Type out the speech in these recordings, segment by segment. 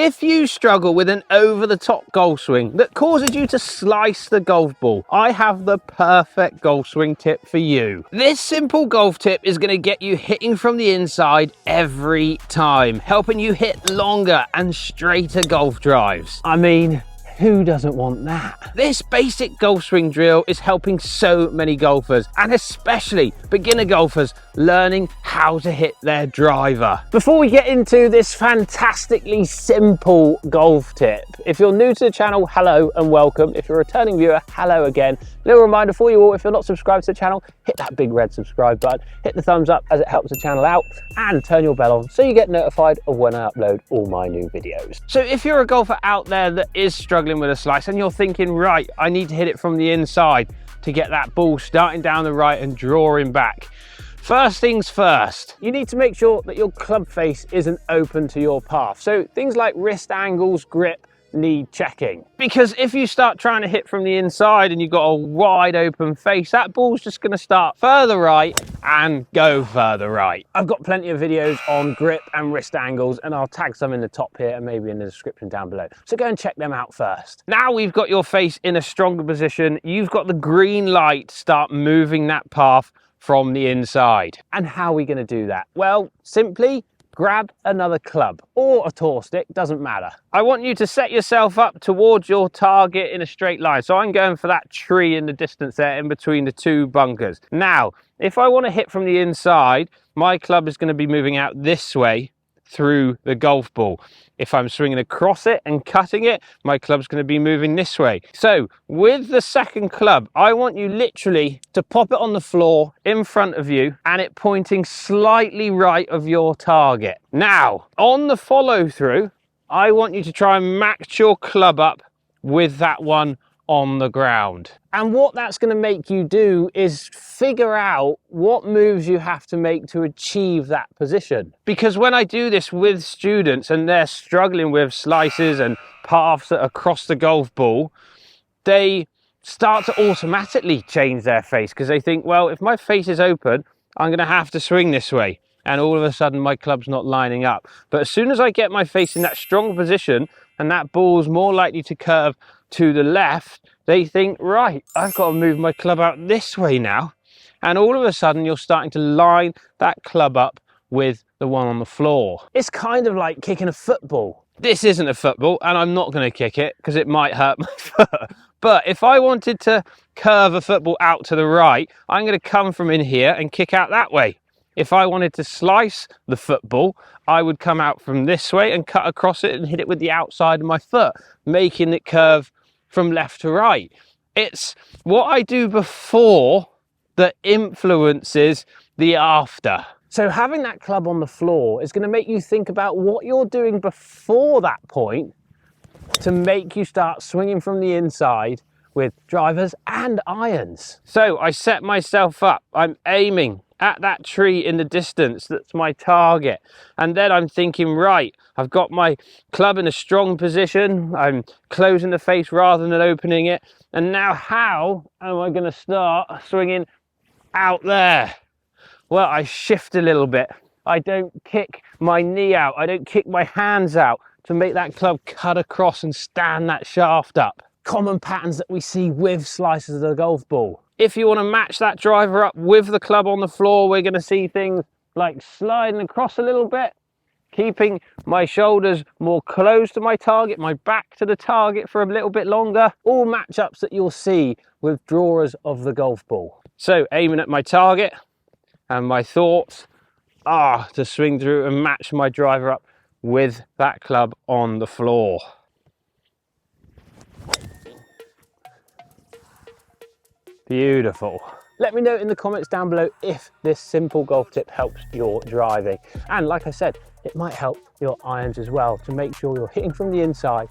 If you struggle with an over-the-top golf swing that causes you to slice the golf ball, I have the perfect golf swing tip for you. This simple golf tip is going to get you hitting from the inside every time, helping you hit longer and straighter golf drives. I mean, who doesn't want that? This basic golf swing drill is helping so many golfers, and especially beginner golfers, learning how to hit their driver. Before we get into this fantastically simple golf tip, if you're new to the channel, hello and welcome. If you're a returning viewer, hello again. Little reminder for you all, if you're not subscribed to the channel, hit that big red subscribe button, hit the thumbs up as it helps the channel out, and turn your bell on so you get notified of when I upload all my new videos. So if you're a golfer out there that is struggling with a slice and you're thinking, right, I need to hit it from the inside to get that ball starting down the right and drawing back. First things first, you need to make sure that your club face isn't open to your path. So things like wrist angles, grip, need checking. Because if you start trying to hit from the inside and you've got a wide open face, that ball's just going to start further right and go further right. I've got plenty of videos on grip and wrist angles, and I'll tag some in the top here and maybe in the description down below. So go and check them out first. Now we've got your face in a stronger position, you've got the green light to start moving that path from the inside. And how are we going to do that? Well, simply grab another club or a tour stick, doesn't matter. I want you to set yourself up towards your target in a straight line. So I'm going for that tree in the distance there in between the two bunkers. Now, if I want to hit from the inside, my club is going to be moving out this way through the golf ball. If I'm swinging across it and cutting it, my club's going to be moving this way. So with the second club, I want you literally to pop it on the floor in front of you and it pointing slightly right of your target. Now, on the follow through, I want you to try and match your club up with that one on the ground. And what that's going to make you do is figure out what moves you have to make to achieve that position. Because when I do this with students and they're struggling with slices and paths across the golf ball, they start to automatically change their face because they think, well, if my face is open, I'm going to have to swing this way. And all of a sudden my club's not lining up. But as soon as I get my face in that strong position and that ball's more likely to curve to the left, they think, right, I've got to move my club out this way now. And all of a sudden you're starting to line that club up with the one on the floor. It's kind of like kicking a football. This isn't a football and I'm not going to kick it because it might hurt my foot. But if I wanted to curve a football out to the right, I'm going to come from in here and kick out that way. If I wanted to slice the football, I would come out from this way and cut across it and hit it with the outside of my foot, making it curve from left to right. It's what I do before that influences the after. So having that club on the floor is going to make you think about what you're doing before that point to make you start swinging from the inside with drivers and irons. So I set myself up, I'm aiming at that tree in the distance, that's my target. And then I'm thinking, right, I've got my club in a strong position, I'm closing the face rather than opening it. And now how am I gonna start swinging out there? Well, I shift a little bit. I don't kick my knee out, I don't kick my hands out to make that club cut across and stand that shaft up. Common patterns that we see with slices of the golf ball. If you want to match that driver up with the club on the floor, we're going to see things like sliding across a little bit, keeping my shoulders more close to my target, my back to the target for a little bit longer. All matchups that you'll see with drawers of the golf ball. So aiming at my target, and my thoughts are to swing through and match my driver up with that club on the floor. Beautiful. Let me know in the comments down below if this simple golf tip helps your driving. And like I said, it might help your irons as well to make sure you're hitting from the inside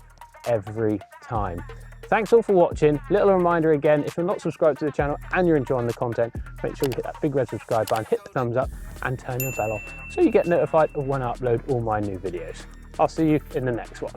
every time. Thanks all for watching. Little reminder again, if you're not subscribed to the channel and you're enjoying the content, make sure you hit that big red subscribe button, hit the thumbs up and turn your bell on so you get notified of when I upload all my new videos. I'll see you in the next one.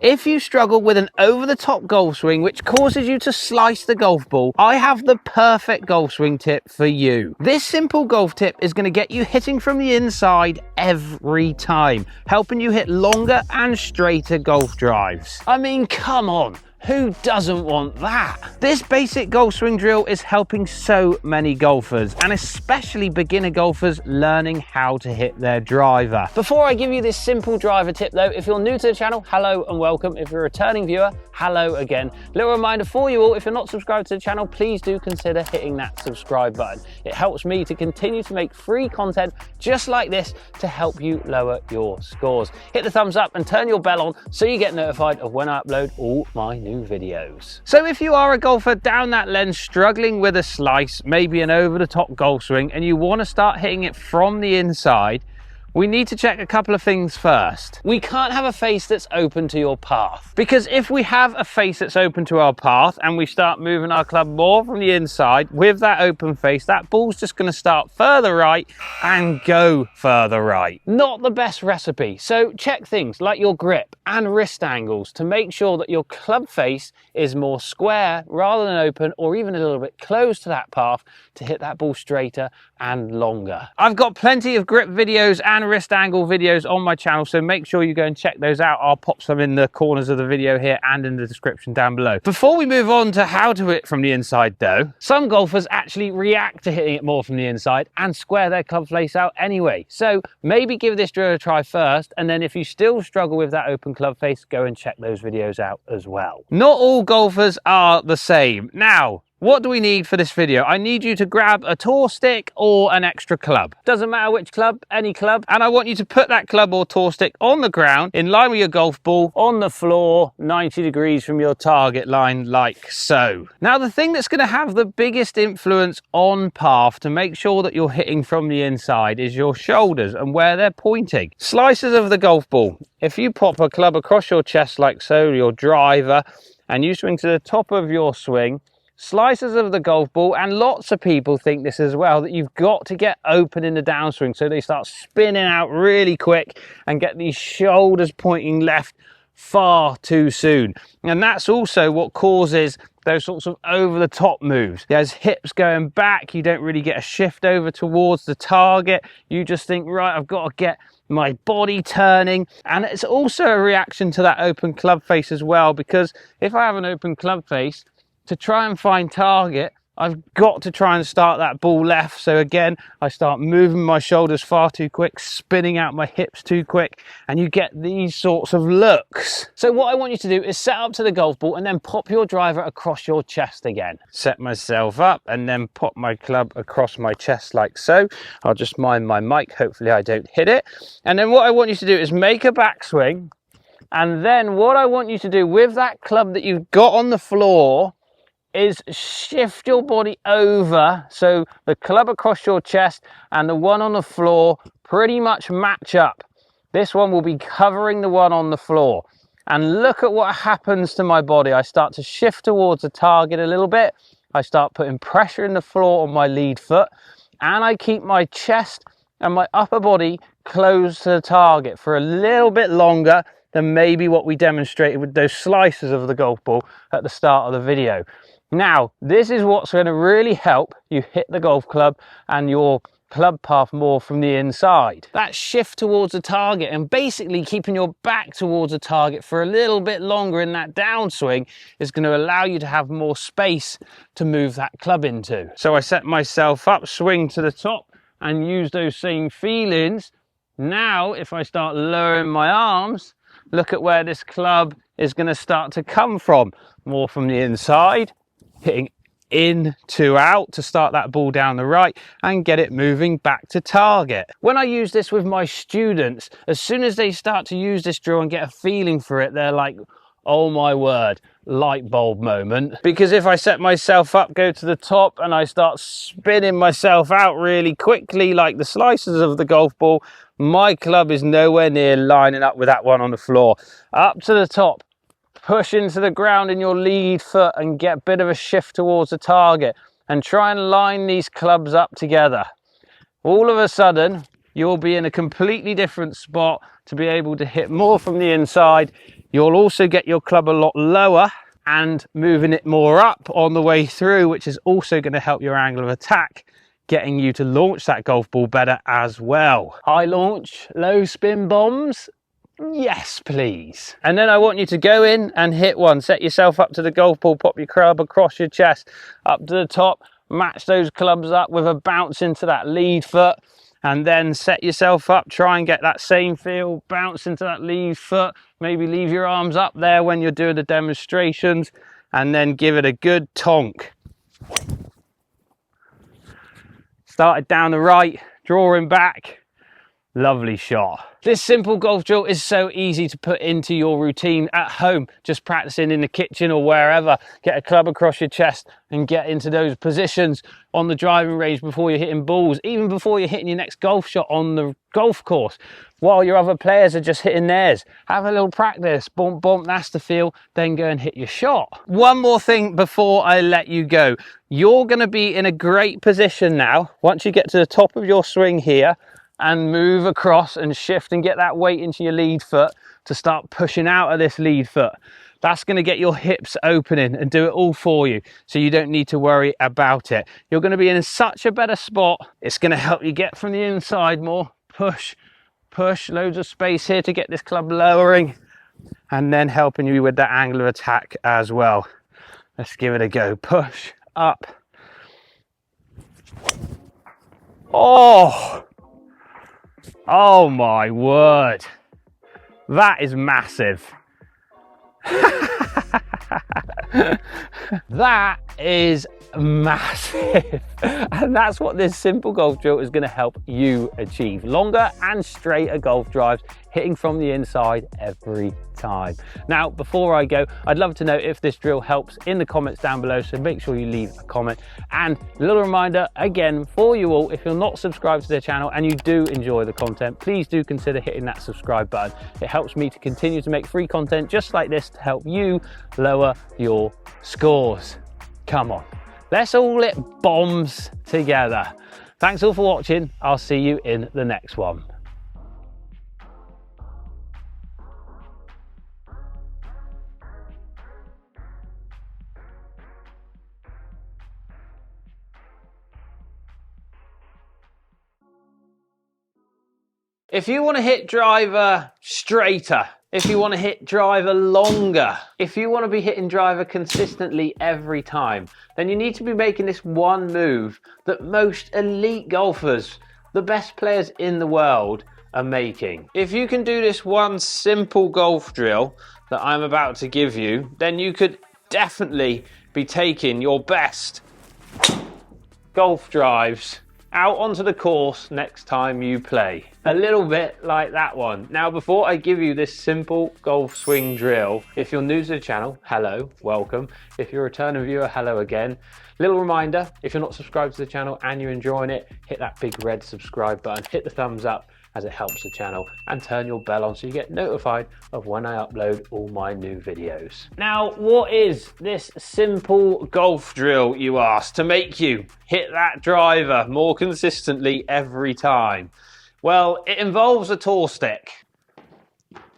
If you struggle with an over-the-top golf swing which causes you to slice the golf ball, I have the perfect golf swing tip for you. This simple golf tip is going to get you hitting from the inside every time, helping you hit longer and straighter golf drives. I mean, come on. Who doesn't want that? This basic golf swing drill is helping so many golfers, and especially beginner golfers learning how to hit their driver. Before I give you this simple driver tip though, if you're new to the channel, hello and welcome. If you're a returning viewer, hello again. Little reminder for you all, if you're not subscribed to the channel, please do consider hitting that subscribe button. It helps me to continue to make free content just like this to help you lower your scores. Hit the thumbs up and turn your bell on so you get notified of when I upload all my new videos. So if you are a golfer down that lens struggling with a slice, maybe an over-the-top golf swing, and you want to start hitting it from the inside, we need to check a couple of things first. We can't have a face that's open to your path, because if we have a face that's open to our path and we start moving our club more from the inside with that open face, that ball's just going to start further right and go further right. Not the best recipe. So check things like your grip and wrist angles to make sure that your club face is more square rather than open, or even a little bit close to that path to hit that ball straighter and longer. I've got plenty of grip videos and wrist angle videos on my channel, so make sure you go and check those out. I'll pop some in the corners of the video here and in the description down below. Before we move on to how to hit from the inside though, some golfers actually react to hitting it more from the inside and square their club face out anyway. So maybe give this drill a try first, and then if you still struggle with that open club face, go and check those videos out as well. Not all golfers are the same. Now, what do we need for this video? I need you to grab a tour stick or an extra club. Doesn't matter which club, any club. And I want you to put that club or tour stick on the ground in line with your golf ball on the floor, 90 degrees from your target line, like so. Now, the thing that's going to have the biggest influence on path to make sure that you're hitting from the inside is your shoulders and where they're pointing. Slices of the golf ball. If you pop a club across your chest like so, your driver, and you swing to the top of your swing, slices of the golf ball, and lots of people think this as well, that you've got to get open in the downswing, so they start spinning out really quick and get these shoulders pointing left far too soon. And that's also what causes those sorts of over the top moves. There's hips going back, you don't really get a shift over towards the target, you just think, right, I've got to get my body turning. And it's also a reaction to that open club face as well, because if I have an open club face, to try and find target, I've got to try and start that ball left. So again, I start moving my shoulders far too quick, spinning out my hips too quick, and you get these sorts of looks. So what I want you to do is set up to the golf ball and then pop your driver across your chest again. Set myself up and then pop my club across my chest like so. I'll just mind my mic, hopefully I don't hit it. And then what I want you to do is make a backswing. And then what I want you to do with that club that you've got on the floor is shift your body over so the club across your chest and the one on the floor pretty much match up. This one will be covering the one on the floor. And look at what happens to my body. I start to shift towards the target a little bit. I start putting pressure in the floor on my lead foot, and I keep my chest and my upper body close to the target for a little bit longer than maybe what we demonstrated with those slices of the golf ball at the start of the video. Now, this is what's going to really help you hit the golf club and your club path more from the inside. That shift towards the target and basically keeping your back towards the target for a little bit longer in that downswing is going to allow you to have more space to move that club into. So I set myself up, swing to the top, and use those same feelings. Now, if I start lowering my arms, look at where this club is going to start to come from. More from the inside, hitting in to out to start that ball down the right and get it moving back to target. When I use this with my students, as soon as they start to use this drill and get a feeling for it, they're like, oh my word, light bulb moment. Because if I set myself up, go to the top, and I start spinning myself out really quickly like the slices of the golf ball, my club is nowhere near lining up with that one on the floor. Up to the top, push into the ground in your lead foot and get a bit of a shift towards the target, and try and line these clubs up together. All of a sudden, you'll be in a completely different spot to be able to hit more from the inside You'll also get your club a lot lower and moving it more up on the way through, which is also going to help your angle of attack, getting you to launch that golf ball better as well. High launch, low spin bombs. Yes, please. And then I want you to go in and hit one. Set yourself up to the golf ball, pop your club across your chest, up to the top, match those clubs up with a bounce into that lead foot, and then set yourself up, try and get that same feel, bounce into that lead foot, maybe leave your arms up there when you're doing the demonstrations, and then give it a good tonk. Started down the right, drawing back, lovely shot. This simple golf drill is so easy to put into your routine at home, just practicing in the kitchen or wherever. Get a club across your chest and get into those positions on the driving range before you're hitting balls, even before you're hitting your next golf shot on the golf course, while your other players are just hitting theirs. Have a little practice, bump, bump, that's the feel, then go and hit your shot. One more thing before I let you go. You're gonna be in a great position now, once you get to the top of your swing here, and move across and shift and get that weight into your lead foot to start pushing out of this lead foot. That's going to get your hips opening and do it all for you, so you don't need to worry about it. You're going to be in such a better spot. It's going to help you get from the inside more. Push, push, loads of space here to get this club lowering, and then helping you with that angle of attack as well. Let's give it a go. Push, up. Oh my word, that is massive. That is massive. And that's what this simple golf drill is going to help you achieve. Longer and straighter golf drives, hitting from the inside every time. Now, before I go, I'd love to know if this drill helps in the comments down below, so make sure you leave a comment. And a little reminder again for you all, if you're not subscribed to the channel and you do enjoy the content, please do consider hitting that subscribe button. It helps me to continue to make free content just like this to help you lower your scores. Come on, let's all hit bombs together. Thanks all for watching. I'll see you in the next one. If you want to hit driver straighter, if you want to hit driver longer, if you want to be hitting driver consistently every time, then you need to be making this one move that most elite golfers, the best players in the world, are making. If you can do this one simple golf drill that I'm about to give you, then you could definitely be taking your best golf drives out onto the course next time you play. A little bit like that one. Now, before I give you this simple golf swing drill, if you're new to the channel, hello, welcome. If you're a returning viewer, hello again. Little reminder, if you're not subscribed to the channel and you're enjoying it, hit that big red subscribe button, hit the thumbs up, as it helps the channel, and turn your bell on so you get notified of when I upload all my new videos. Now, what is this simple golf drill, you ask, to make you hit that driver more consistently every time? Well, it involves a tour stick,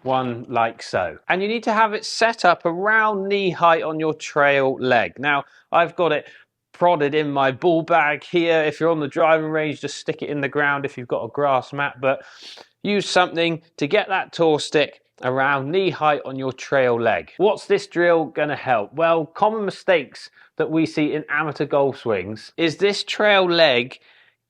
one like so. And you need to have it set up around knee height on your trail leg. Now, I've got it prodded in my ball bag here. If you're on the driving range, just stick it in the ground if you've got a grass mat, but use something to get that tour stick around knee height on your trail leg. What's this drill going to help? Well, common mistakes that we see in amateur golf swings is this trail leg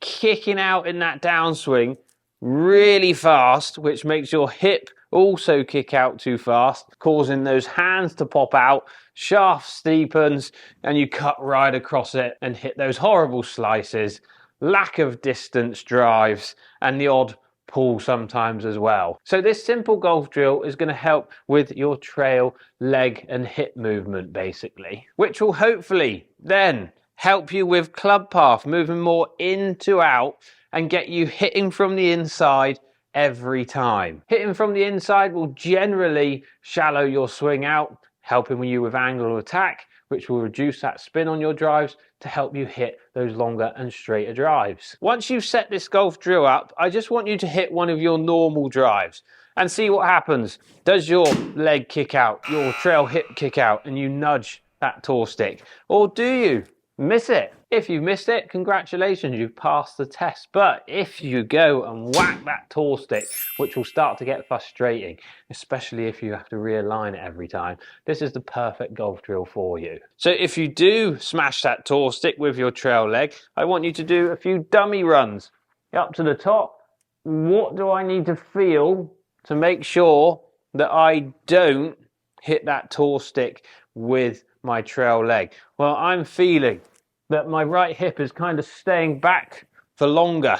kicking out in that downswing really fast, which makes your hip also kick out too fast, causing those hands to pop out, shaft steepens, and you cut right across it and hit those horrible slices, lack of distance drives, and the odd pull sometimes as well. So this simple golf drill is going to help with your trail, leg, and hip movement, basically, which will hopefully then help you with club path, moving more in to out, and get you hitting from the inside every time. Hitting from the inside will generally shallow your swing out, helping you with angle of attack, which will reduce that spin on your drives to help you hit those longer and straighter drives. Once you've set this golf drill up, I just want you to hit one of your normal drives. and see what happens. Does your leg kick out, your trail hip kick out, and you nudge that tour stick? Or do you miss it? If you missed it, congratulations, you've passed the test. But if you go and whack that tour stick, which will start to get frustrating, especially if you have to realign it every time, this is the perfect golf drill for you. So if you do smash that tour stick with your trail leg, I want you to do a few dummy runs up to the top. What do I need to feel to make sure that I don't hit that tour stick with my trail leg? Well, I'm feeling that my right hip is kind of staying back for longer.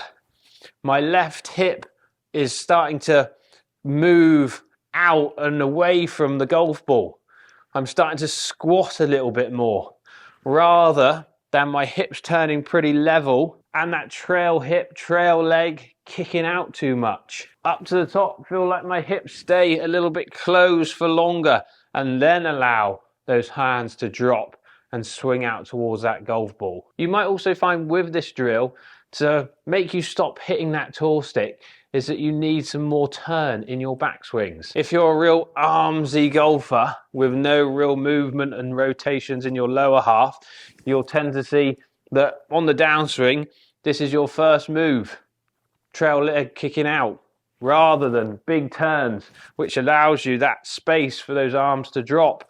My left hip is starting to move out and away from the golf ball. I'm starting to squat a little bit more rather than my hips turning pretty level and that trail hip, trail leg kicking out too much. Up to the top, feel like my hips stay a little bit closed for longer and then allow those hands to drop and swing out towards that golf ball. You might also find with this drill, to make you stop hitting that tour stick, is that you need some more turn in your backswings. If you're a real armsy golfer with no real movement and rotations in your lower half, you'll tend to see that on the downswing, this is your first move, trail leg kicking out, rather than big turns, which allows you that space for those arms to drop.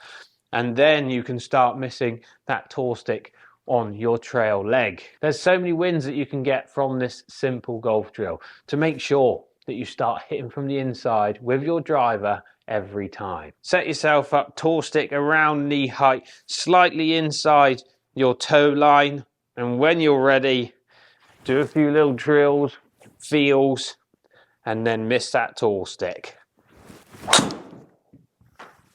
And then you can start missing that tour stick on your trail leg. There's so many wins that you can get from this simple golf drill to make sure that you start hitting from the inside with your driver every time. Set yourself up, tour stick around knee height, slightly inside your toe line. And when you're ready, do a few little drills, feels, and then miss that tour stick.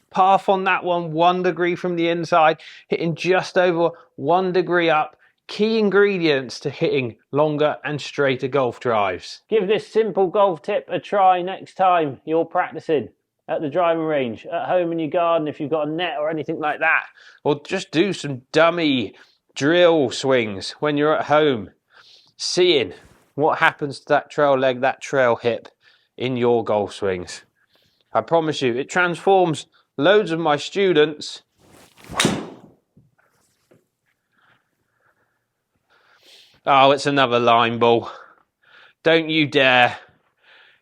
Path on that one, 1 degree from the inside, hitting just over 1 degree up. Key ingredients to hitting longer and straighter golf drives. Give this simple golf tip a try next time you're practicing at the driving range, at home in your garden if you've got a net or anything like that. Or just do some dummy drill swings when you're at home, seeing what happens to that trail leg, that trail hip in your golf swings. I promise you, it transforms loads of my students. Oh, it's another line ball. Don't you dare.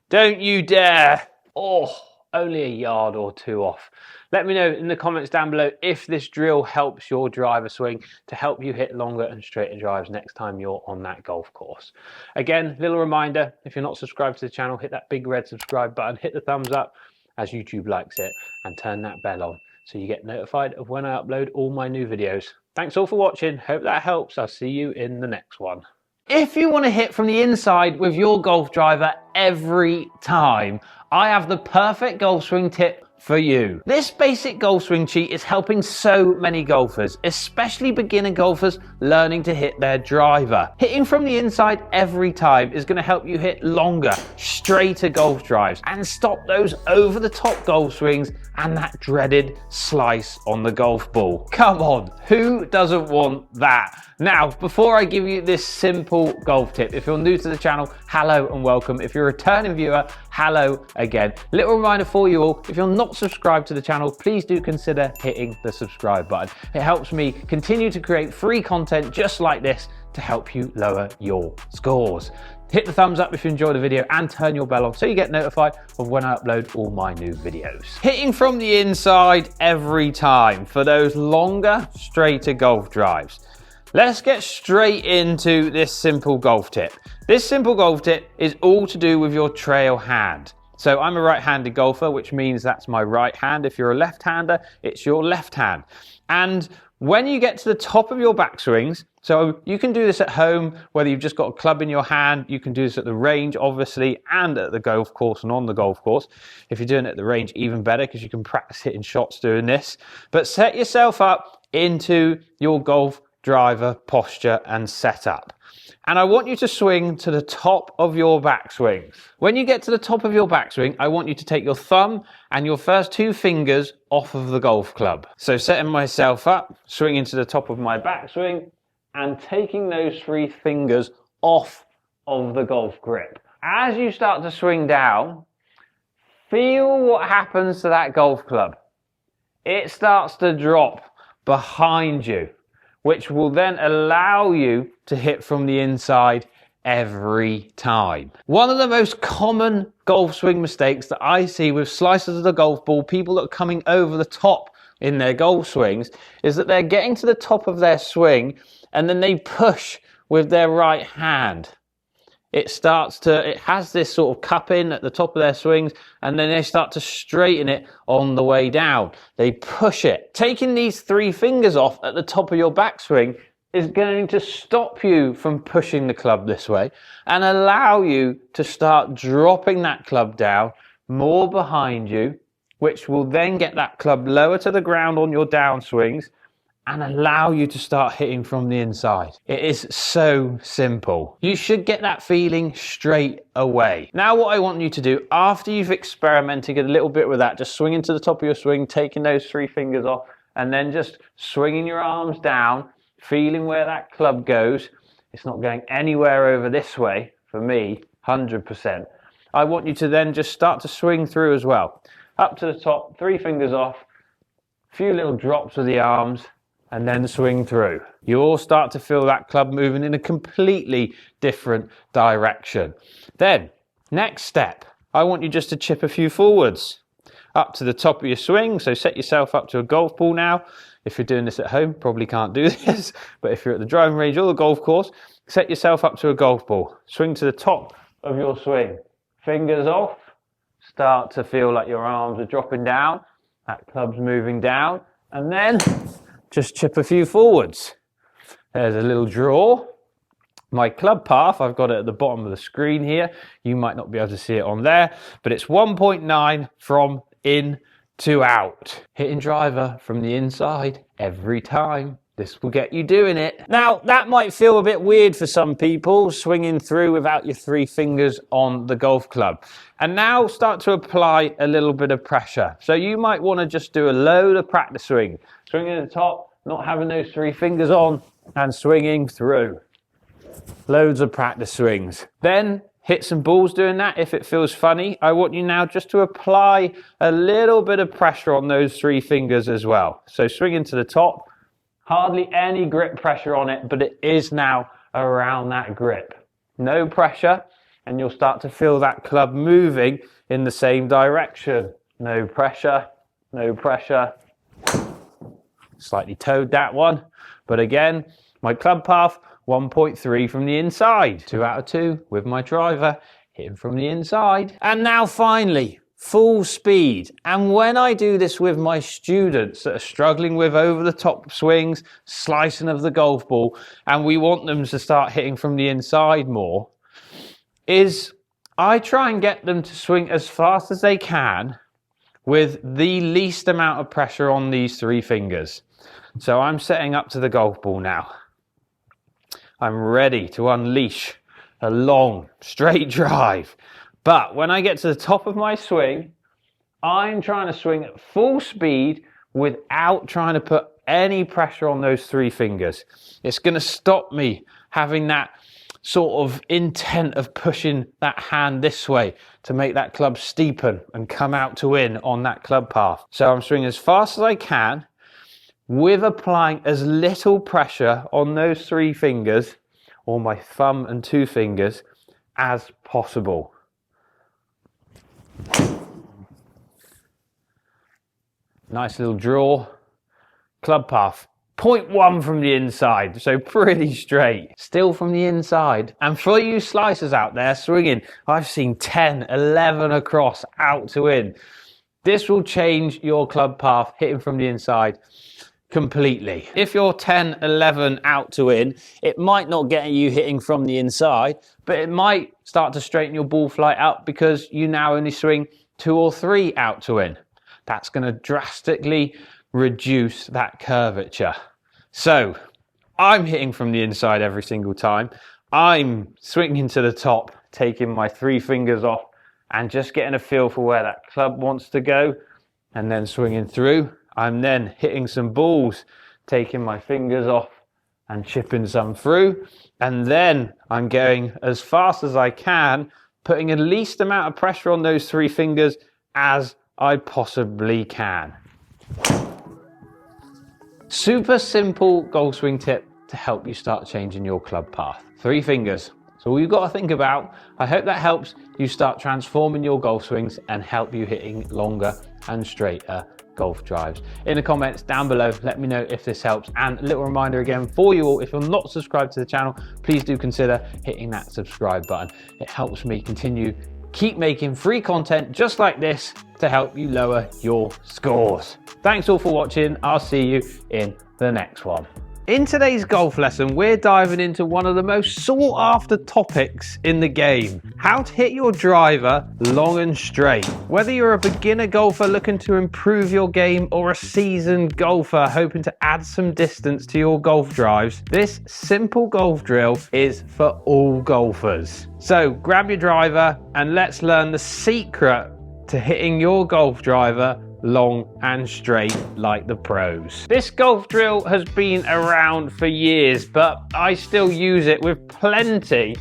Don't you dare. Oh, only a yard or two off. Let me know in the comments down below if this drill helps your driver swing to help you hit longer and straighter drives next time you're on that golf course. Again, little reminder, if you're not subscribed to the channel, hit that big red subscribe button, hit the thumbs up as YouTube likes it, and turn that bell on so you get notified of when I upload all my new videos. Thanks all for watching. Hope that helps. I'll see you in the next one. If you want to hit from the inside with your golf driver every time, I have the perfect golf swing tip for you. This basic golf swing cheat is helping so many golfers, especially beginner golfers learning to hit their driver. Hitting from the inside every time is going to help you hit longer, straighter golf drives and stop those over the top golf swings and that dreaded slice on the golf ball. Come on, who doesn't want that? Now, before I give you this simple golf tip, if you're new to the channel, hello and welcome. If you're a returning viewer, hello again. Little reminder for you all, if you're not subscribed to the channel, please do consider hitting the subscribe button. It helps me continue to create free content just like this to help you lower your scores. Hit the thumbs up if you enjoyed the video and turn your bell on so you get notified of when I upload all my new videos. Hitting from the inside every time for those longer, straighter golf drives. Let's get straight into this simple golf tip. This simple golf tip is all to do with your trail hand. So I'm a right-handed golfer, which means that's my right hand. If you're a left-hander, it's your left hand. And when you get to the top of your backswings, so you can do this at home, whether you've just got a club in your hand, you can do this at the range, obviously, and at the golf course and on the golf course. If you're doing it at the range, even better, because you can practice hitting shots doing this. But set yourself up into your golf driver posture and setup. And I want you to swing to the top of your backswings. When you get to the top of your backswing, I want you to take your thumb and your first 2 fingers off of the golf club. So setting myself up, swinging to the top of my backswing and taking those 3 fingers off of the golf grip. As you start to swing down, feel what happens to that golf club. It starts to drop behind you, which will then allow you to hit from the inside every time. One of the most common golf swing mistakes that I see with slicers of the golf ball, people that are coming over the top in their golf swings, is that they're getting to the top of their swing and then they push with their right hand. It has this sort of cup in at the top of their swings, and then they start to straighten it on the way down. They push it. Taking these 3 fingers off at the top of your backswing is going to stop you from pushing the club this way and allow you to start dropping that club down more behind you, which will then get that club lower to the ground on your downswings and allow you to start hitting from the inside. It is so simple. You should get that feeling straight away. Now what I want you to do, after you've experimented a little bit with that, just swinging to the top of your swing, taking those 3 fingers off, and then just swinging your arms down, feeling where that club goes. It's not going anywhere over this way, for me, 100%. I want you to then just start to swing through as well. Up to the top, 3 fingers off, a few little drops of the arms, and then swing through. You'll start to feel that club moving in a completely different direction. Then, next step, I want you just to chip a few forwards up to the top of your swing. So set yourself up to a golf ball now. If you're doing this at home, probably can't do this, but if you're at the driving range or the golf course, set yourself up to a golf ball. Swing to the top of your swing. Fingers off. Start to feel like your arms are dropping down. That club's moving down. And then just chip a few forwards. There's a little draw. My club path, I've got it at the bottom of the screen here. You might not be able to see it on there, but it's 1.9 from in to out. Hitting driver from the inside every time. This will get you doing it. Now, that might feel a bit weird for some people, swinging through without your 3 fingers on the golf club. And now start to apply a little bit of pressure. So you might want to just do a load of practice swing. Swinging at the top, not having those 3 fingers on, and swinging through. Loads of practice swings. Then hit some balls doing that if it feels funny. I want you now just to apply a little bit of pressure on those 3 fingers as well. So swinging to the top, hardly any grip pressure on it, but it is now around that grip. No pressure, and you'll start to feel that club moving in the same direction. No pressure, no pressure. Slightly towed that one, but again, my club path, 1.3 from the inside. 2 out of 2 with my driver, hitting from the inside. And now finally, full speed. And when I do this with my students that are struggling with over the top swings, slicing of the golf ball, and we want them to start hitting from the inside more, is I try and get them to swing as fast as they can with the least amount of pressure on these 3 fingers. So I'm setting up to the golf ball now. I'm ready to unleash a long, straight drive. But when I get to the top of my swing, I'm trying to swing at full speed without trying to put any pressure on those 3 fingers. It's going to stop me having that sort of intent of pushing that hand this way to make that club steepen and come out to win on that club path. So I'm swinging as fast as I can with applying as little pressure on those 3 fingers, or my thumb and 2 fingers, as possible. Nice little draw. Club path, 0.1 from the inside, so pretty straight. Still from the inside. And for you slicers out there swinging, I've seen 10, 11 across, out to in. This will change your club path, hitting from the inside, completely. If you're 10, 11 out to in, it might not get you hitting from the inside, but it might start to straighten your ball flight out because you now only swing 2 or 3 out to in. That's going to drastically reduce that curvature. So I'm hitting from the inside every single time. I'm swinging to the top, taking my 3 fingers off and just getting a feel for where that club wants to go, and then swinging through. I'm then hitting some balls, taking my fingers off and chipping some through. And then I'm going as fast as I can, putting the least amount of pressure on those 3 fingers as I possibly can. Super simple golf swing tip to help you start changing your club path. 3 fingers. So all you've got to think about. I hope that helps you start transforming your golf swings and help you hitting longer and straighter golf drives. In the comments down below, let me know if this helps. And a little reminder again for you all, if you're not subscribed to the channel, please do consider hitting that subscribe button. It helps me keep making free content just like this to help you lower your scores. Thanks all for watching. I'll see you in the next one. In today's golf lesson, we're diving into one of the most sought after topics in the game: how to hit your driver long and straight. Whether you're a beginner golfer looking to improve your game or a seasoned golfer hoping to add some distance to your golf drives, this simple golf drill is for all golfers. So grab your driver and let's learn the secret to hitting your golf driver long and straight like the pros. This golf drill has been around for years, but I still use it with plenty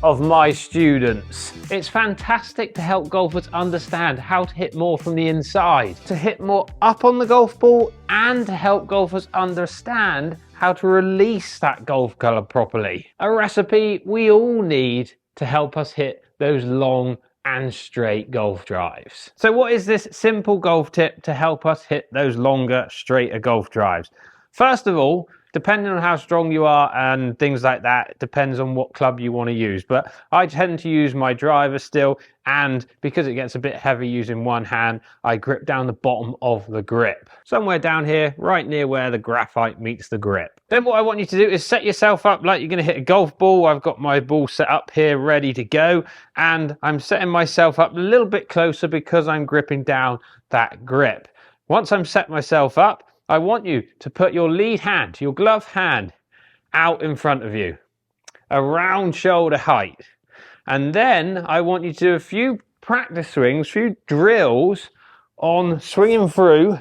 of my students. It's fantastic to help golfers understand how to hit more from the inside, to hit more up on the golf ball, and to help golfers understand how to release that golf club properly. A recipe we all need to help us hit those long and straight golf drives. So what is this simple golf tip to help us hit those longer, straighter golf drives? First of all, depending on how strong you are and things like that, it depends on what club you want to use. But I tend to use my driver still, and because it gets a bit heavy using one hand, I grip down the bottom of the grip. Somewhere down here, right near where the graphite meets the grip. Then what I want you to do is set yourself up like you're going to hit a golf ball. I've got my ball set up here ready to go, and I'm setting myself up a little bit closer because I'm gripping down that grip. Once I'm set myself up, I want you to put your lead hand, your glove hand, out in front of you, around shoulder height. And then I want you to do a few practice swings, few drills on swinging through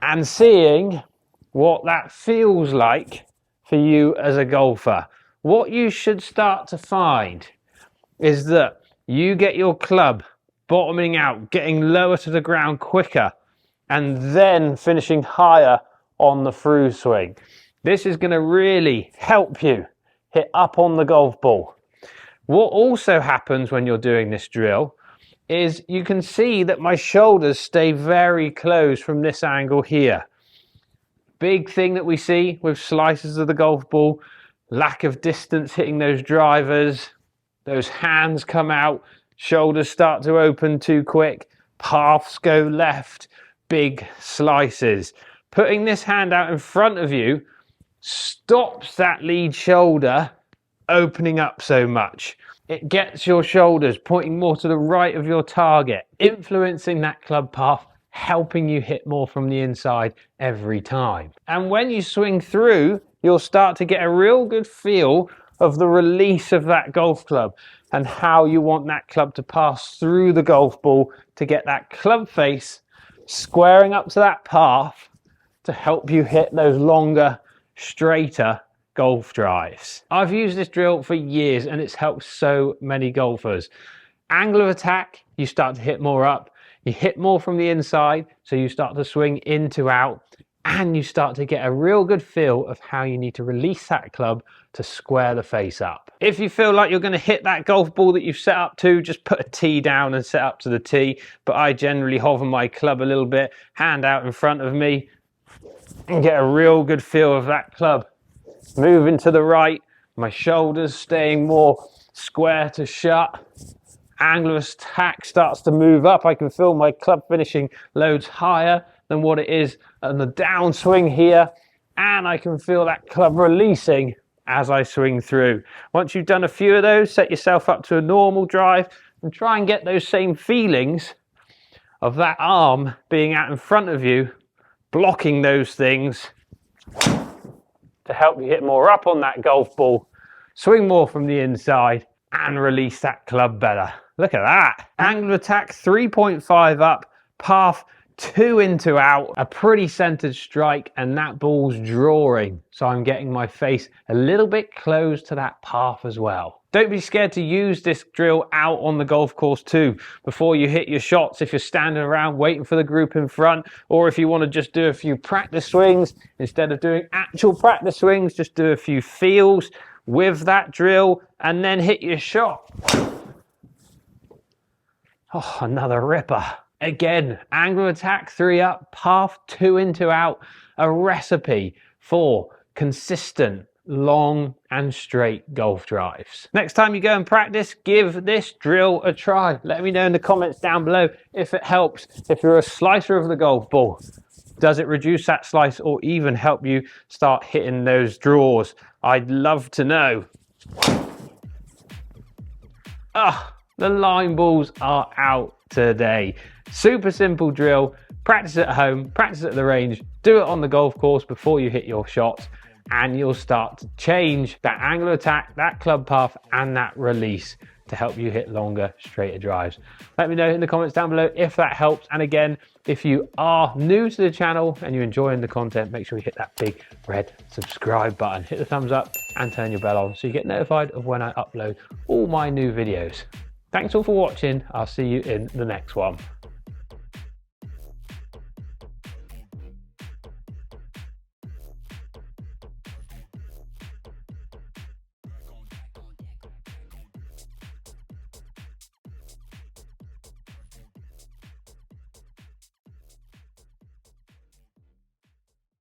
and seeing what that feels like for you as a golfer. What you should start to find is that you get your club bottoming out, getting lower to the ground quicker, and then finishing higher on the through swing. This is going to really help you hit up on the golf ball. What also happens when you're doing this drill is you can see that my shoulders stay very close from this angle here. Big thing that we see with slices of the golf ball, lack of distance hitting those drivers, those hands come out, shoulders start to open too quick, paths go left, big slices. Putting this hand out in front of you stops that lead shoulder opening up so much. It gets your shoulders pointing more to the right of your target, influencing that club path, helping you hit more from the inside every time. And when you swing through, you'll start to get a real good feel of the release of that golf club and how you want that club to pass through the golf ball to get that club face squaring up to that path to help you hit those longer, straighter golf drives. I've used this drill for years and it's helped so many golfers. Angle of attack, you start to hit more up, you hit more from the inside, so you start to swing in to out, and you start to get a real good feel of how you need to release that club to square the face up. If you feel like you're going to hit that golf ball that you've set up to, just put a tee down and set up to the tee. But I generally hover my club a little bit, hand out in front of me, and get a real good feel of that club. Moving to the right, my shoulders staying more square to shut. Angle of attack starts to move up. I can feel my club finishing loads higher than what it is on the downswing here. And I can feel that club releasing as I swing through. Once you've done a few of those, set yourself up to a normal drive and try and get those same feelings of that arm being out in front of you, blocking those things to help you hit more up on that golf ball, swing more from the inside, and release that club better. Look at that. Angle of attack 3.5 up, path 2 into out, a pretty centered strike, and that ball's drawing. So I'm getting my face a little bit close to that path as well. Don't be scared to use this drill out on the golf course too, before you hit your shots. If you're standing around waiting for the group in front, or if you want to just do a few practice swings, instead of doing actual practice swings, just do a few feels with that drill and then hit your shot. Oh, another ripper. Again, angle attack 3 up, path 2 into out, a recipe for consistent, long and straight golf drives. Next time you go and practice, give this drill a try. Let me know in the comments down below if it helps. If you're a slicer of the golf ball, does it reduce that slice or even help you start hitting those draws? I'd love to know. The line balls are out today. Super simple drill. Practice at home, practice at the range, do it on the golf course before you hit your shots, and you'll start to change that angle attack, that club path, and that release to help you hit longer, straighter drives. Let me know in the comments down below if that helps. And again, if you are new to the channel and you're enjoying the content, make sure you hit that big red subscribe button, hit the thumbs up and turn your bell on so you get notified of when I upload all my new videos. Thanks all for watching. I'll see you in the next one.